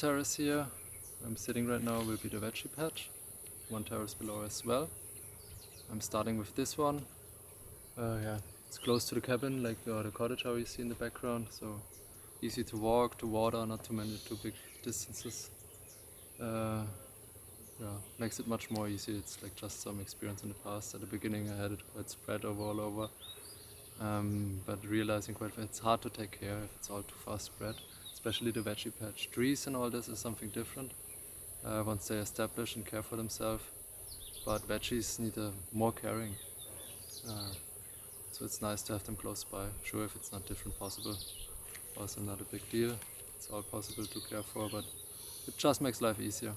terrace here I'm sitting right now will be the veggie patch, one terrace below as well. I'm starting with this one. Yeah, it's close to the cabin, like the cottage how you see in the background, so easy to walk, to water, not too big distances. Yeah, makes it much more easy. It's like just some experience in the past. At the beginning I had it quite spread all over, but realizing quite it's hard to take care if it's all too far spread, especially the veggie patch. Trees and all this is something different once they establish and care for themselves, but veggies need more caring. So it's nice to have them close by. Sure, if it's not different possible, also not a big deal. It's all possible to care for, but it just makes life easier.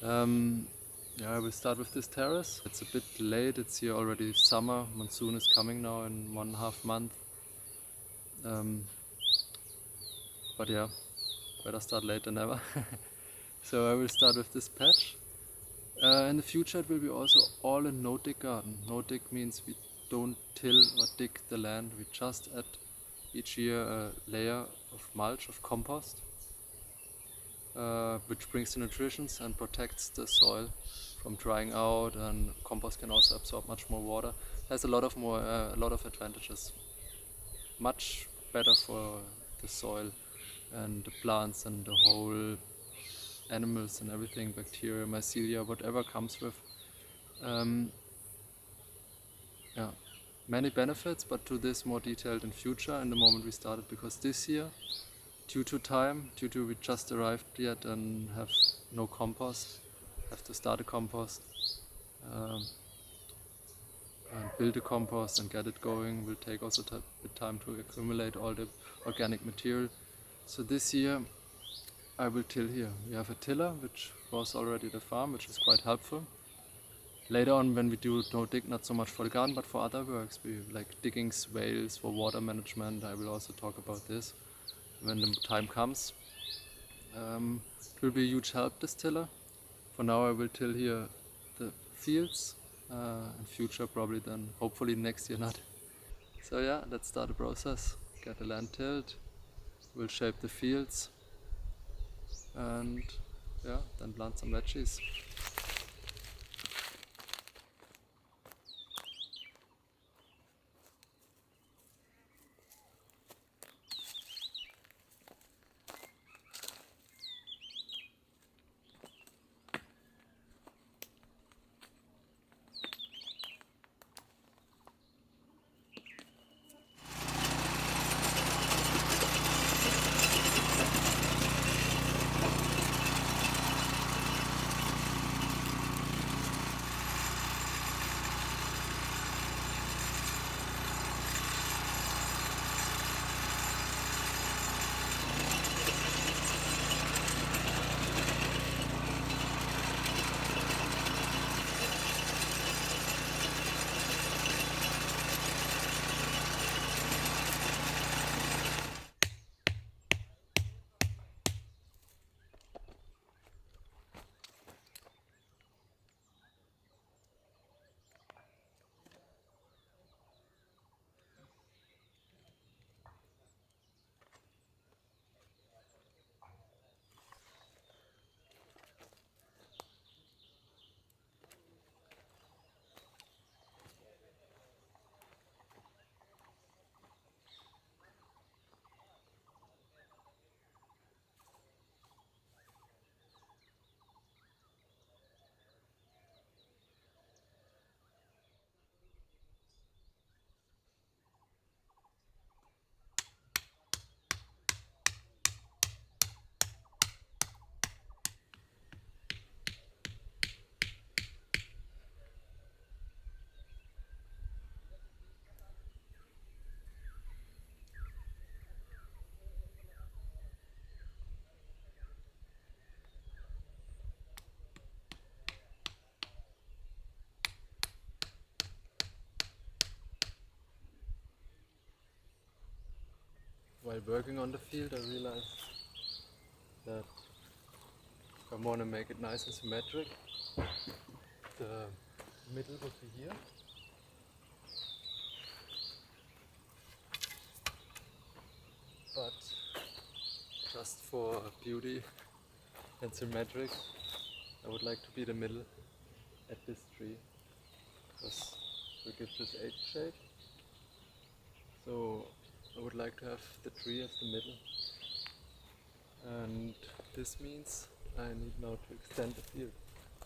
Yeah, I will start with this terrace. It's a bit late, it's here already summer, monsoon is coming now in 1.5 months. But yeah, better start late than never. So I will start with this patch. In the future it will be also all a no-dig garden. No-dig means we don't till or dig the land, we just add each year a layer of mulch, of compost, which brings the nutrition and protects the soil from drying out, and compost can also absorb much more water. Has a lot of advantages. Much better for the soil and the plants and the whole animals and everything, bacteria, mycelia, whatever comes with. Yeah, many benefits, but to this more detailed in future in the moment we started, because this year, due to we just arrived yet and have no compost, have to start a compost and build a compost and get it going. Will take also a bit time to accumulate all the organic material. So this year I will till here. We have a tiller which was already the farm, which is quite helpful. Later on when we do no dig, not so much for the garden but for other works, we like digging swales for water management. I will also talk about this when the time comes. It will be a huge help, this tiller. For now I will till here the fields, in future probably then, hopefully next year not. So yeah, let's start the process. Get the land tilled, we'll shape the fields and yeah, then plant some veggies. While working on the field I realized that if I want to make it nice and symmetric, the middle would be here. But just for beauty and symmetric, I would like to be the middle at this tree, because it gives this H shape. So I would like to have the tree as the middle, and this means I need now to extend the field.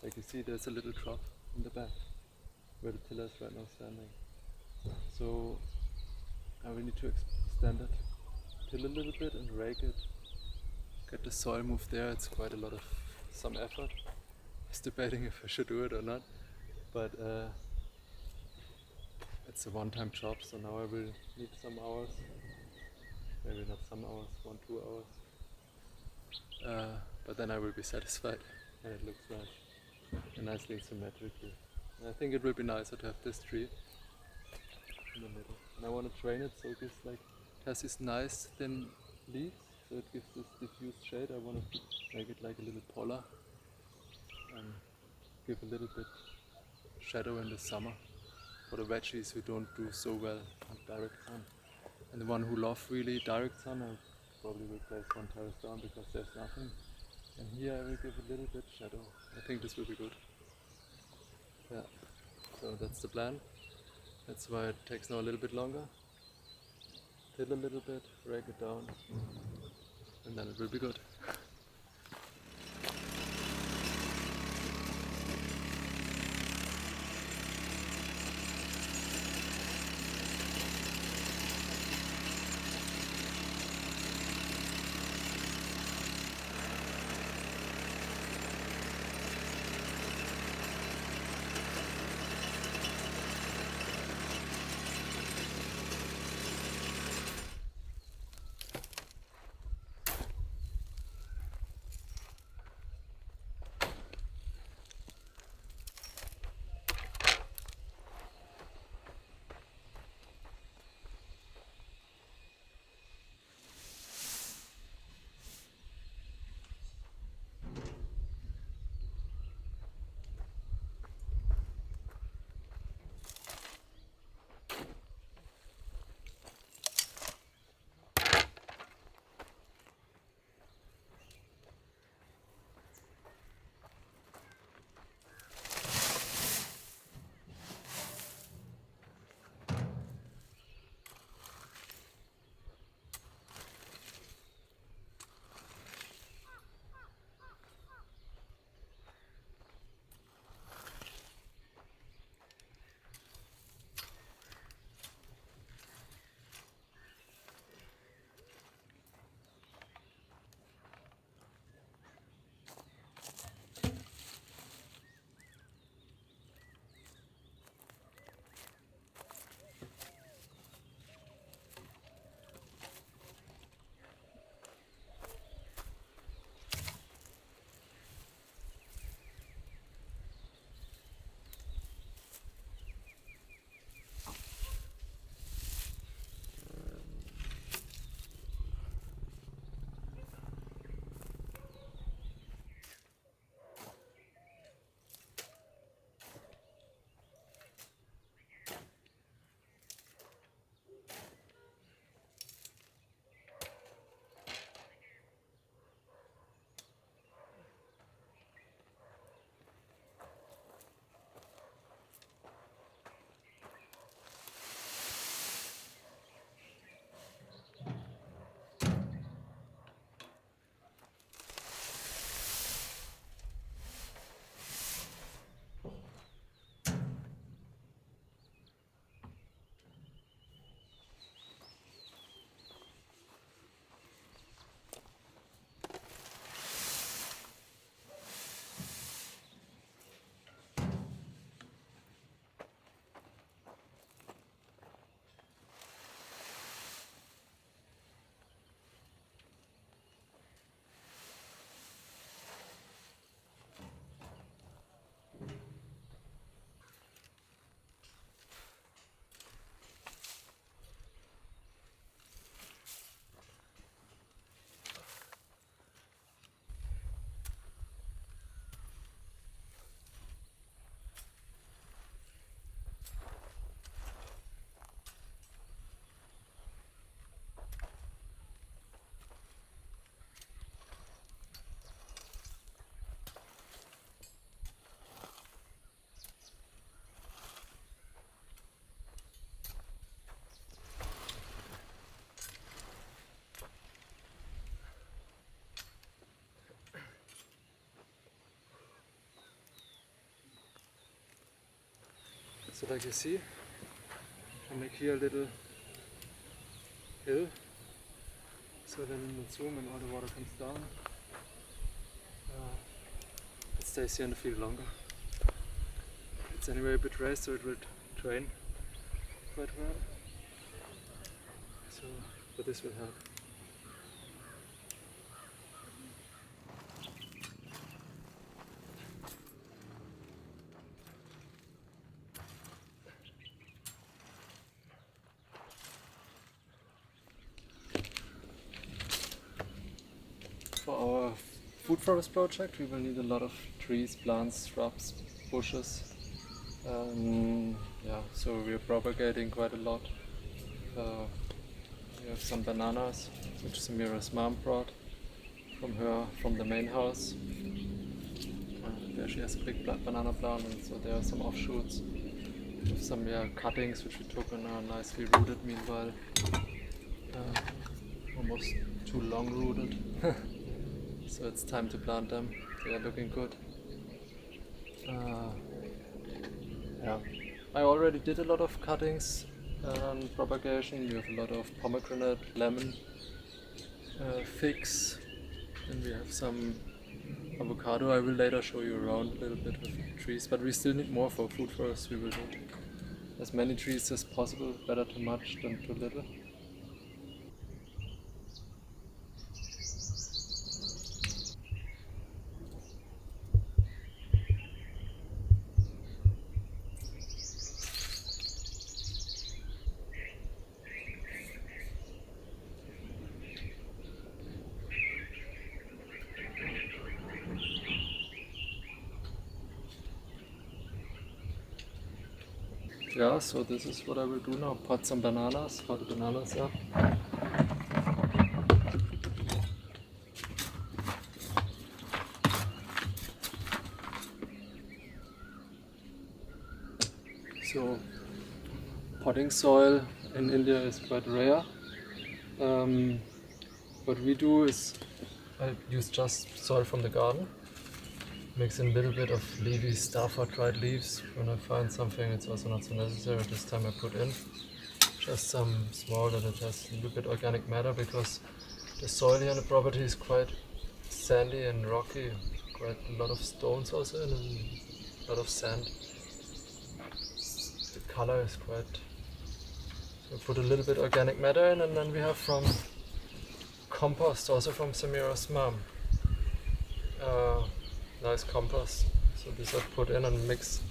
Like you see, there's a little drop in the back where the tiller is right now standing. So I will need to extend it, till a little bit and rake it, get the soil moved there. It's quite a lot of some effort. I was debating if I should do it or not, but it's a one-time job, so now I will need some hours, maybe not some hours, 1-2 hours, but then I will be satisfied and it looks right and nicely symmetrically. And I think it will be nicer to have this tree in the middle. And I want to train it so it gives like, it has these nice thin leaves, so it gives this diffused shade. I want to make it like a little polar and give a little bit shadow in the summer for the veggies who don't do so well in direct sun. And the one who love really direct sun, I probably will place one terrace down because there's nothing. And here I will give a little bit shadow. I think this will be good. Yeah, so that's the plan. That's why it takes now a little bit longer. Till a little bit, rake it down, and then it will be good. So like you see, I make here a little hill, so then in the zoom and all the water comes down, it stays here in the field longer. It's anyway a bit raised, so it will drain quite well. So, but this will help. For our food forest project, we will need a lot of trees, plants, shrubs, bushes. Yeah, so we are propagating quite a lot. We have some bananas, which Samira's mom brought from the main house. There she has a big banana plant, and so there are some offshoots. We have some cuttings which we took and are nicely rooted meanwhile. Almost too long rooted. So it's time to plant them. They are looking good. Yeah, I already did a lot of cuttings and propagation. We have a lot of pomegranate, lemon, figs, and we have some avocado. I will later show you around a little bit with trees, but we still need more for food forest. We will need as many trees as possible, better too much than too little. Yeah, so this is what I will do now. Pot some bananas, how the bananas are. So potting soil in India is quite rare. What we do is I use just soil from the garden. Mix in a little bit of leafy stuff or dried leaves. When I find something, it's also not so necessary. This time I put in just some small, that it has a little bit organic matter, because the soil here on the property is quite sandy and rocky. Quite a lot of stones also in, and a lot of sand. The color is quite. So I put a little bit organic matter in, and then we have from compost, also from Samira's mom. Nice compost. So this I put in and mix